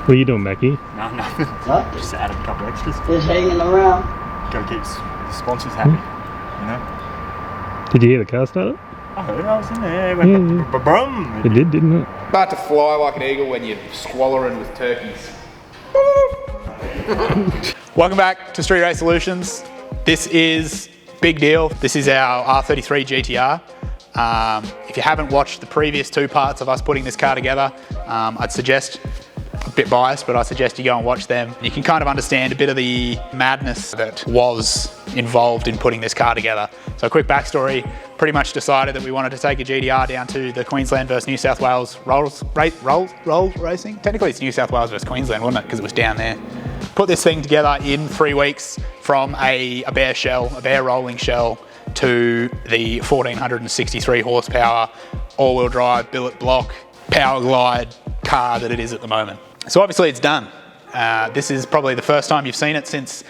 What are you doing, Mackie? No, nothing. What? Just added a couple extras. Just hanging around. Gotta keep the sponsors happy, you know? Did you hear the car start? I heard I was in there. It went brum. It did, didn't it? About to fly like an eagle when you're squallering with turkeys. Welcome back to Street Race Solutions. This is big deal. This is our R33 GTR. If you haven't watched the previous two parts of us putting this car together, I'd suggest, a bit biased, but I suggest you go and watch them. You can kind of understand a bit of the madness that was involved in putting this car together. So a quick backstory, pretty much decided that we wanted to take a GTR down to the Queensland versus New South Wales rolls racing. Technically it's New South Wales versus Queensland, wasn't it? Because it was down there. Put this thing together in 3 weeks from a bare rolling shell, to the 1463 horsepower all-wheel drive billet block power glide car that it is at the moment. So obviously it's done. This is probably the first time you've seen it since,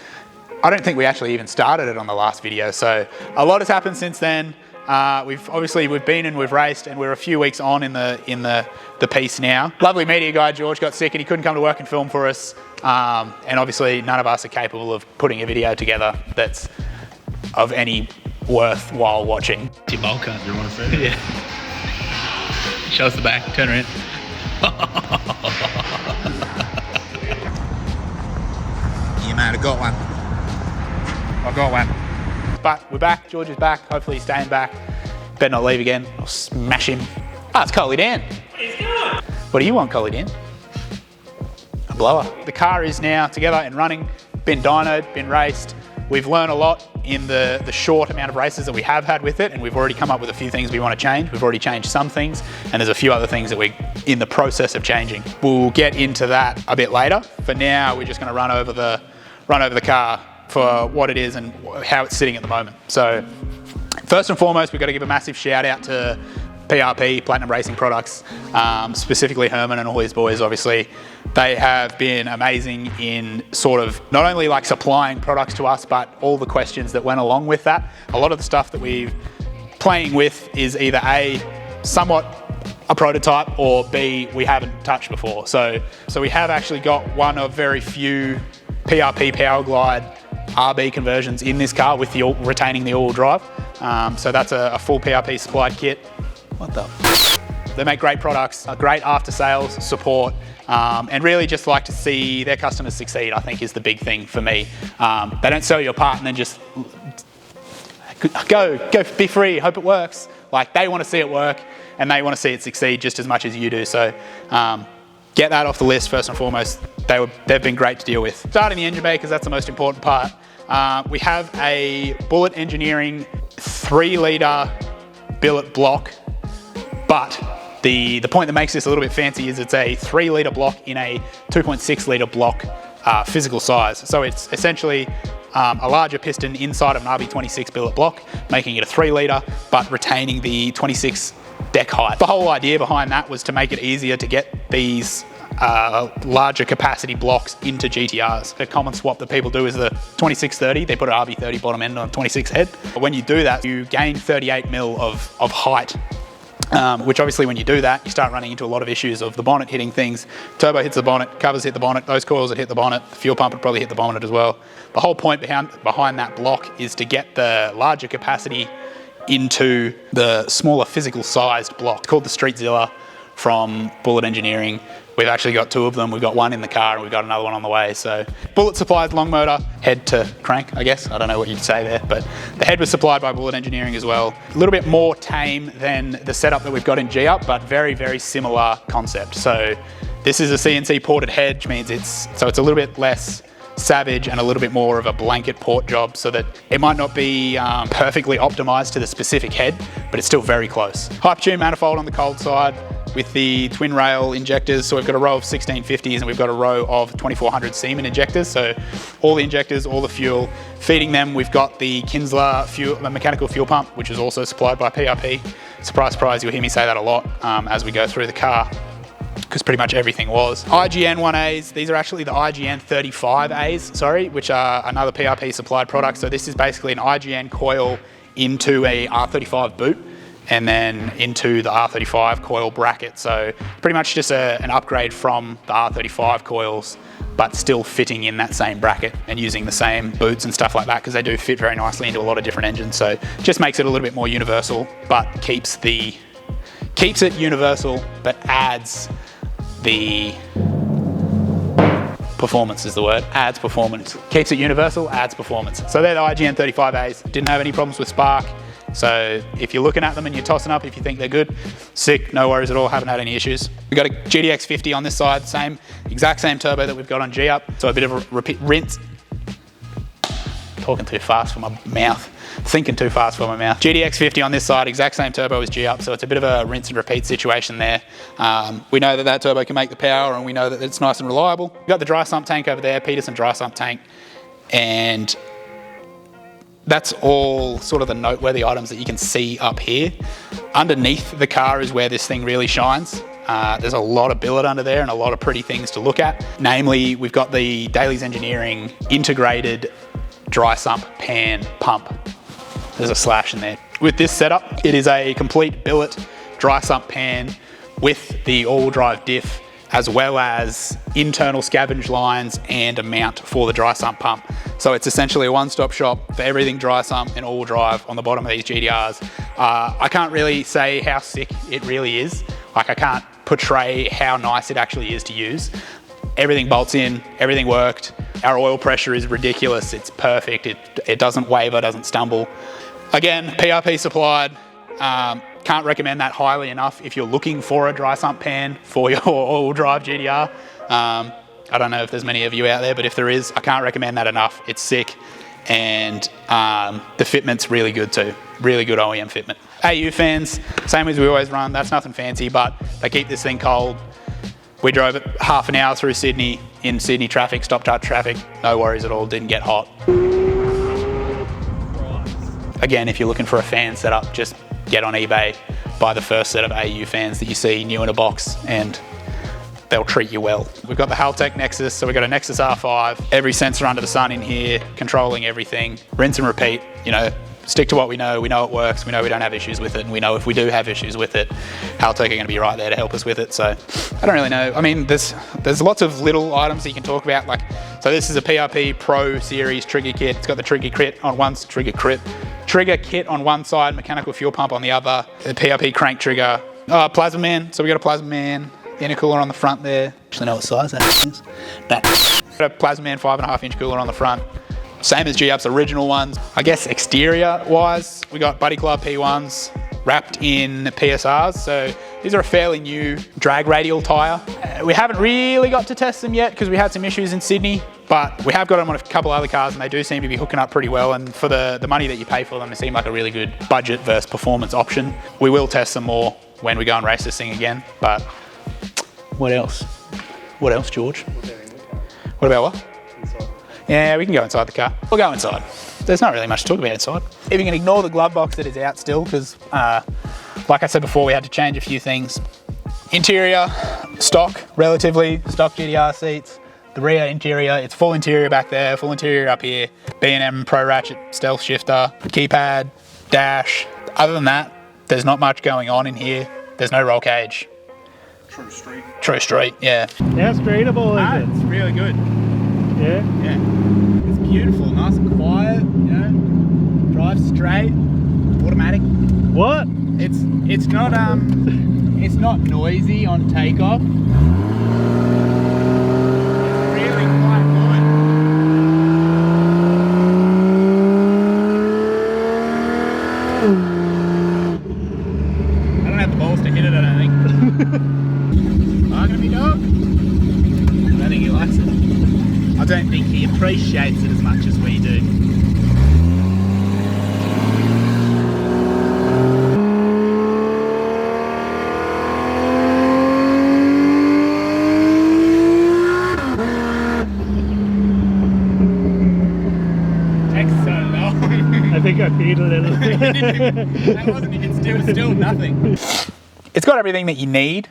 I don't think we actually even started it on the last video. So a lot has happened since then. We've been and we've raced, and we're a few weeks on in the piece now. Lovely media guy George got sick and he couldn't come to work and film for us. And obviously none of us are capable of putting a video together that's of any worthwhile watching. It's your bowl cut. You want to see it? Yeah. Show us the back, turn around. You might have got one. I've got one. But we're back, George is back, hopefully he's staying back. Better not leave again, I'll smash him. Ah, it's Coley Dan. What do you want, Coley Dan? A blower. The car is now together and running, been dynoed, been raced. We've learned a lot in the short amount of races that we have had with it, and we've already come up with a few things we want to change. We've already changed some things, and there's a few other things that we're in the process of changing. We'll get into that a bit later. For now, we're just going to run over the car for what it is and how it's sitting at the moment. So first and foremost, we've got to give a massive shout out to PRP, Platinum Racing Products, specifically Herman and all his boys, obviously. They have been amazing in sort of not only like supplying products to us, but all the questions that went along with that. A lot of the stuff that we're playing with is either A, somewhat a prototype, or B, we haven't touched before. So we have actually got one of very few PRP Power Glide RB conversions in this car with the retaining the all-wheel drive. So that's a full PRP supplied kit. What the? They make great products, great after-sales support, and really just like to see their customers succeed, I think is the big thing for me. They don't sell you a part and then just go, be free, hope it works. Like, they want to see it work and they want to see it succeed just as much as you do. So get that off the list first and foremost. They've been great to deal with. Starting the engine bay, because that's the most important part. We have a Bullet Engineering 3-litre billet block, but the point that makes this a little bit fancy is it's a 3-litre block in a 2.6-litre block physical size. So it's essentially a larger piston inside of an RB26 billet block, making it a 3-litre, but retaining the 26 deck height. The whole idea behind that was to make it easier to get these larger capacity blocks into GTRs. The common swap that people do is the 2630, they put an RB30 bottom end on a 26 head. When you do that, you gain 38 mil of height. Which obviously when you do that, you start running into a lot of issues of the bonnet hitting things. Turbo hits the bonnet, covers hit the bonnet, those coils that hit the bonnet, the fuel pump would probably hit the bonnet as well. The whole point behind that block is to get the larger capacity into the smaller physical sized block. It's called the Streetzilla from Bullet Engineering. We've actually got 2 of them. We've got one in the car and we've got another one on the way. So Bullet supplies long motor, head to crank, I guess. I don't know what you'd say there, but the head was supplied by Bullet Engineering as well. A little bit more tame than the setup that we've got in G-Up, but very, very similar concept. So this is a CNC ported head, which means it's a little bit less savage and a little bit more of a blanket port job, so that it might not be perfectly optimized to the specific head, but it's still very close. Hypertune manifold on the cold side with the twin rail injectors. So we've got a row of 1650s and we've got a row of 2400 Siemens injectors. So all the injectors, all the fuel, feeding them. We've got the Kinsler mechanical fuel pump, which is also supplied by PRP. Surprise, surprise, you'll hear me say that a lot as we go through the car, because pretty much everything was. IGN 1As, these are actually the IGN 35As, sorry, which are another PRP supplied product. So this is basically an IGN coil into a R35 boot. and then into the R35 coil bracket. So pretty much just an upgrade from the R35 coils, but still fitting in that same bracket and using the same boots and stuff like that, because they do fit very nicely into a lot of different engines. So just makes it a little bit more universal, but keeps it universal, but adds the performance is the word, adds performance. Keeps it universal, adds performance. So they're the IGN 35As, didn't have any problems with spark. So if you're looking at them and you're tossing up, if you think they're good, sick, no worries at all, haven't had any issues. We've got a GDX 50 on this side, exact same turbo that we've got on G-Up. So a bit of a rinse. Talking too fast for my mouth. Thinking too fast for my mouth. GDX 50 on this side, exact same turbo as G-Up, so it's a bit of a rinse and repeat situation there. We know that turbo can make the power, and we know that it's nice and reliable. We've got the dry sump tank over there, Peterson dry sump tank, and that's all sort of the noteworthy items that you can see up here. Underneath the car is where this thing really shines. There's a lot of billet under there and a lot of pretty things to look at. Namely, we've got the Daly's Engineering integrated dry sump pan pump. There's a slash in there. With this setup, it is a complete billet dry sump pan with the all-wheel drive diff, as well as internal scavenge lines and a mount for the dry sump pump. So it's essentially a one-stop shop for everything dry sump and all-wheel drive on the bottom of these GTRs. I can't really say how sick it really is. Like, I can't portray how nice it actually is to use. Everything bolts in, everything worked. Our oil pressure is ridiculous, it's perfect, it doesn't waver, doesn't stumble. Again, PRP supplied. Can't recommend that highly enough if you're looking for a dry sump pan for your all-wheel drive GTR. I don't know if there's many of you out there, but if there is, I can't recommend that enough. It's sick, and the fitment's really good too. Really good OEM fitment. AU fans, same as we always run. That's nothing fancy, but they keep this thing cold. We drove it half an hour through Sydney, in Sydney traffic, stop-start traffic. No worries at all, didn't get hot. Again, if you're looking for a fan setup, just get on eBay, buy the first set of AU fans that you see new in a box, and they'll treat you well. We've got the Haltech Nexus, so we've got a Nexus R5, every sensor under the sun in here, controlling everything, rinse and repeat, you know, stick to what we know it works, we know we don't have issues with it, and we know if we do have issues with it, Haltech are gonna be right there to help us with it. So I don't really know. I mean, there's lots of little items that you can talk about, like, so this is a PRP Pro Series trigger kit. It's got the trigger kit on one side, mechanical fuel pump on the other, the PRP crank trigger, Plazmaman. So we got a Plazmaman intercooler on the front there. Actually know what size that is. Got a Plazmaman 5.5-inch cooler on the front. Same as G-Up's original ones. I guess exterior wise, we got Buddy Club P1s wrapped in PSRs. So these are a fairly new drag radial tyre. We haven't really got to test them yet because we had some issues in Sydney, but we have got them on a couple other cars and they do seem to be hooking up pretty well. And for the money that you pay for them, they seem like a really good budget versus performance option. We will test them more when we go and race this thing again. But what else? What else, George? What about what? Yeah, we can go inside the car. We'll go inside. There's not really much to talk about inside. If you can ignore the glove box that is out still, because like I said before, we had to change a few things. Interior, stock, relatively stock GTR seats. The rear interior, it's full interior back there, full interior up here. B&M Pro Ratchet stealth shifter, keypad, dash. Other than that, there's not much going on in here. There's no roll cage. True street. True street, yeah. How straightable is it? It's really good. Yeah? Yeah. It's beautiful, nice and quiet, you know. Drive straight, automatic. What? It's not it's not noisy on takeoff. It's really quite good. I don't have the balls to hit it, I don't think. Barking at me, dog? I don't think he likes it. I don't think he appreciates it as much as we do. Takes so long. I think I peed a little. That wasn't even still nothing. It's got everything that you need.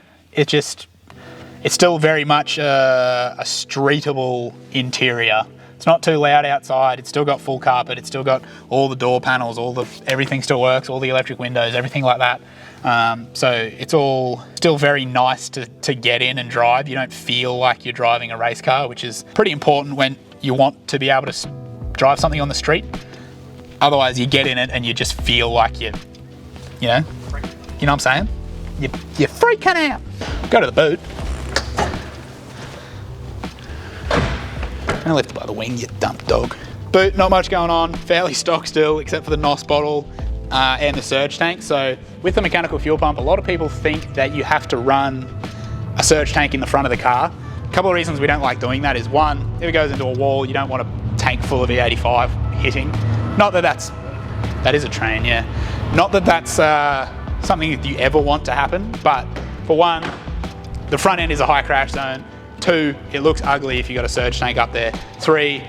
It's still very much a streetable interior. It's not too loud outside. It's still got full carpet. It's still got all the door panels, everything still works, all the electric windows, everything like that. So it's all still very nice to get in and drive. You don't feel like you're driving a race car, which is pretty important when you want to be able to drive something on the street. Otherwise, you get in it and you just feel like you know what I'm saying? You're freaking out. Go to the boot. I left it by the wing, you dumb dog. Boot, not much going on, fairly stock still, except for the NOS bottle and the surge tank. So with the mechanical fuel pump, a lot of people think that you have to run a surge tank in the front of the car. A couple of reasons we don't like doing that is, one, if it goes into a wall, you don't want a tank full of E85 hitting. Not that that is a train, yeah. Not that that's something that you ever want to happen, but for one, the front end is a high crash zone. 2, it looks ugly if you've got a surge tank up there. 3,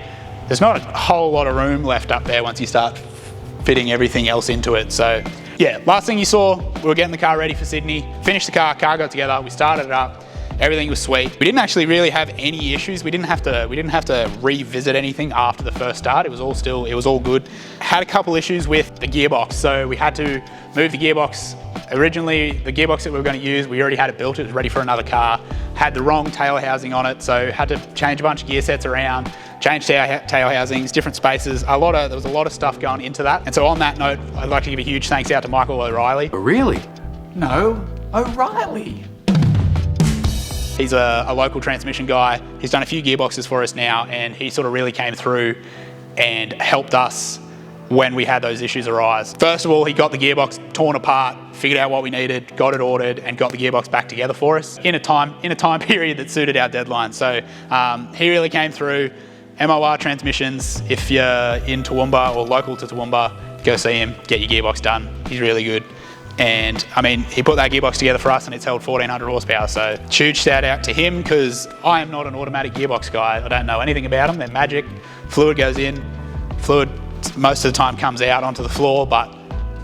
there's not a whole lot of room left up there once you start fitting everything else into it. So yeah, last thing you saw, we were getting the car ready for Sydney, finished the car got together, we started it up, everything was sweet. We didn't actually really have any issues. We didn't have to revisit anything after the first start. It was all good. Had a couple issues with the gearbox. So we had to move the gearbox. Originally, the gearbox that we were going to use, we already had it built. It was ready for another car. Had the wrong tail housing on it, so had to change a bunch of gear sets around, change tail housings, different spaces. There was a lot of stuff going into that. And so on that note, I'd like to give a huge thanks out to Michael O'Reilly. Really? No, O'Reilly. He's a local transmission guy. He's done a few gearboxes for us now, and he sort of really came through and helped us when we had those issues arise. First of all, he got the gearbox torn apart, figured out what we needed, got it ordered, and got the gearbox back together for us in a time period that suited our deadline. So he really came through. MOR Transmissions, if you're in Toowoomba or local to Toowoomba, go see him, get your gearbox done. He's really good. And I mean, he put that gearbox together for us and it's held 1400 horsepower. So huge shout out to him, because I am not an automatic gearbox guy. I don't know anything about them. They're magic. Fluid goes in, fluid most of the time comes out onto the floor, but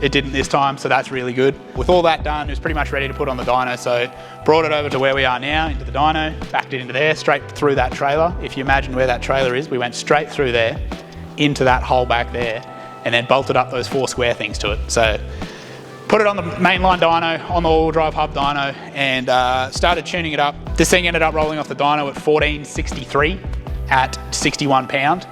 it didn't this time, so that's really good. With all that done, it was pretty much ready to put on the dyno, so brought it over to where we are now, into the dyno, backed it into there, straight through that trailer. If you imagine where that trailer is, we went straight through there, into that hole back there, and then bolted up those 4 square things to it. So put it on the mainline dyno, on the all-wheel drive hub dyno, and started tuning it up. This thing ended up rolling off the dyno at 1463 at 61 pound.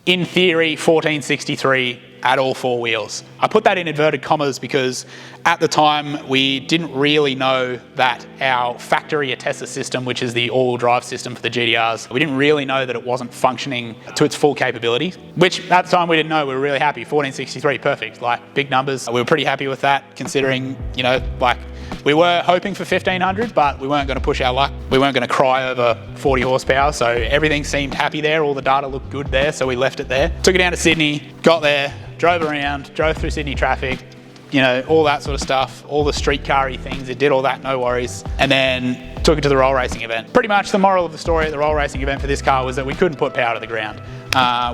In theory, 1463 at all 4 wheels. I put that in inverted commas because at the time we didn't really know that our factory Attessa system, which is the all-wheel drive system for the GTRs, we didn't really know that it wasn't functioning to its full capability, which at the time we didn't know. We were really happy. 1463, perfect, like big numbers. We were pretty happy with that, considering, you know, like we were hoping for 1500, but we weren't going to push our luck. We weren't going to cry over 40 horsepower, so everything seemed happy there. All the data looked good there, so we left it there. Took it down to Sydney, got there, drove around, drove through Sydney traffic, you know, all that sort of stuff, all the streetcar-y things. It did all that, no worries. And then took it to the roll racing event. Pretty much the moral of the story at the roll racing event for this car was that we couldn't put power to the ground.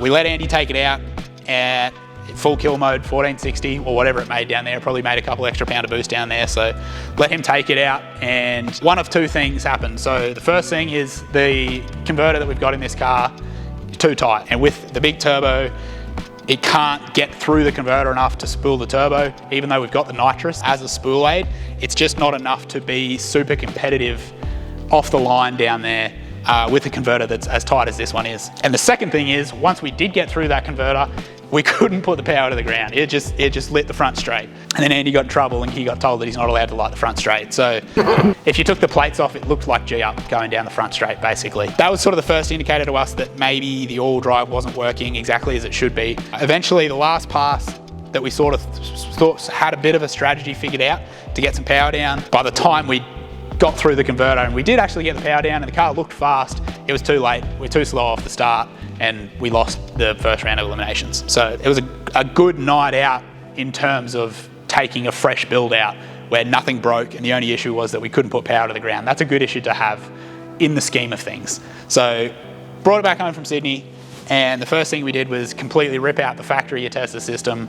We let Andy take it out at full kill mode, 1460 or whatever it made down there. It probably made a couple extra pound of boost down there, so let him take it out, and one of 2 things happened. So the first thing is the converter that we've got in this car is too tight, and with the big turbo it can't get through the converter enough to spool the turbo. Even though we've got the nitrous as a spool aid, it's just not enough to be super competitive off the line down there with a converter that's as tight as this one is. And the second thing is, once we did get through that converter, we couldn't put the power to the ground. It just lit the front straight. And then Andy got in trouble and he got told that he's not allowed to light the front straight. So if you took the plates off, it looked like G-up going down the front straight, basically. That was sort of the first indicator to us that maybe the all-wheel drive wasn't working exactly as it should be. Eventually, the last pass that we sort of thought had a bit of a strategy figured out to get some power down. By the time we got through the converter, and we did actually get the power down, and the car looked fast, it was too late. We were too slow off the start, and we lost the first round of eliminations. So it was a good night out in terms of taking a fresh build out where nothing broke and the only issue was that we couldn't put power to the ground. That's a good issue to have in the scheme of things. So brought it back home from Sydney, and the first thing we did was completely rip out the factory Atessa system,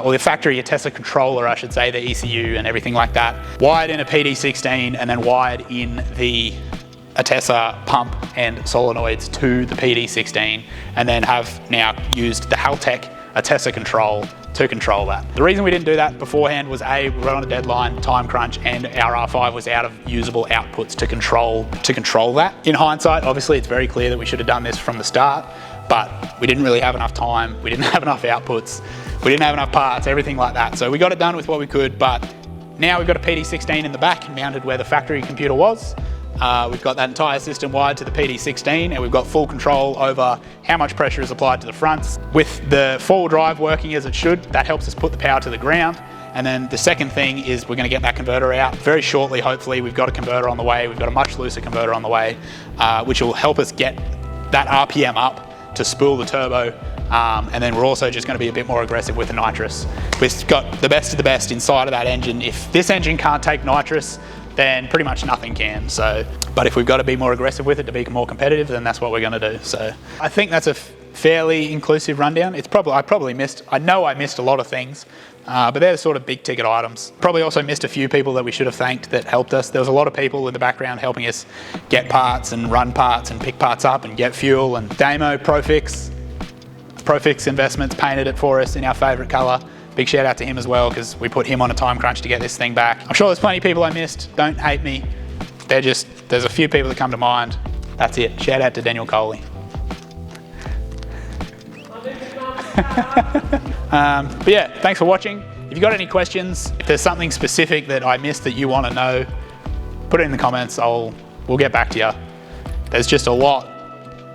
or the factory Atessa controller, I should say, the ECU and everything like that. Wired in a PD16 and then wired in the Atessa pump and solenoids to the PD16, and then have now used the Haltech Atessa control to control that. The reason we didn't do that beforehand was A, we were on a deadline, time crunch, and our R5 was out of usable outputs to control that. In hindsight, obviously it's very clear that we should have done this from the start, but we didn't really have enough time, we didn't have enough outputs, we didn't have enough parts, everything like that. So we got it done with what we could, but now we've got a PD16 in the back mounted where the factory computer was. We've got that entire system wired to the PD16, and we've got full control over how much pressure is applied to the fronts. With the four-wheel drive working as it should, that helps us put the power to the ground. And then the second thing is we're going to get that converter out very shortly. Hopefully we've got a converter on the way. We've got a much looser converter on the way, which will help us get that RPM up to spool the turbo. And then we're also just going to be a bit more aggressive with the nitrous. We've got the best of the best inside of that engine. If this engine can't take nitrous, then pretty much nothing can. So, but if we've got to be more aggressive with it to be more competitive, then that's what we're going to do. So I think that's a fairly inclusive rundown. I know I missed a lot of things, but they're the sort of big ticket items. Probably also missed a few people that we should have thanked that helped us. There was a lot of people in the background helping us get parts and run parts and pick parts up and get fuel. And Dyno, Profix Investments painted it for us in our favourite colour. Big shout out to him as well, because we put him on a time crunch to get this thing back. I'm sure there's plenty of people I missed. Don't hate me. There's a few people that come to mind. That's it. Shout out to Daniel Coley. But yeah, thanks for watching. If you've got any questions, if there's something specific that I missed that you want to know, put it in the comments. We'll get back to you. There's just a lot.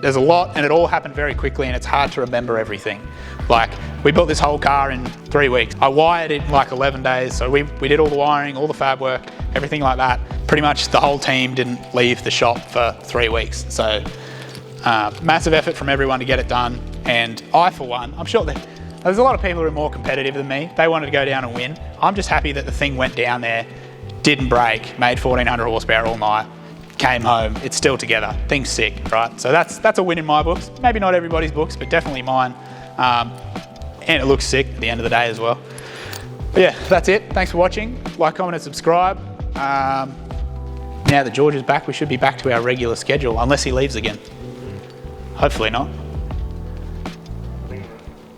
There's a lot, and it all happened very quickly, and it's hard to remember everything. Like, we built this whole car in 3 weeks. I wired it in like 11 days, so we did all the wiring, all the fab work, everything like that. Pretty much the whole team didn't leave the shop for 3 weeks. So massive effort from everyone to get it done, and I, for one, I'm sure that there's a lot of people who are more competitive than me. They wanted to go down and win. I'm just happy that the thing went down there, didn't break, made 1400 horsepower all night, came home, it's still together, thing's sick, right? So that's a win in my books. Maybe not everybody's books, but definitely mine. And it looks sick at the end of the day as well. But yeah, that's it. Thanks for watching. Like, comment and subscribe. Now that George is back, we should be back to our regular schedule, unless he leaves again. Hopefully not.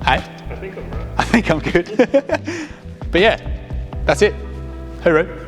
Hey? I think I'm good. But yeah, that's it. Hooroo.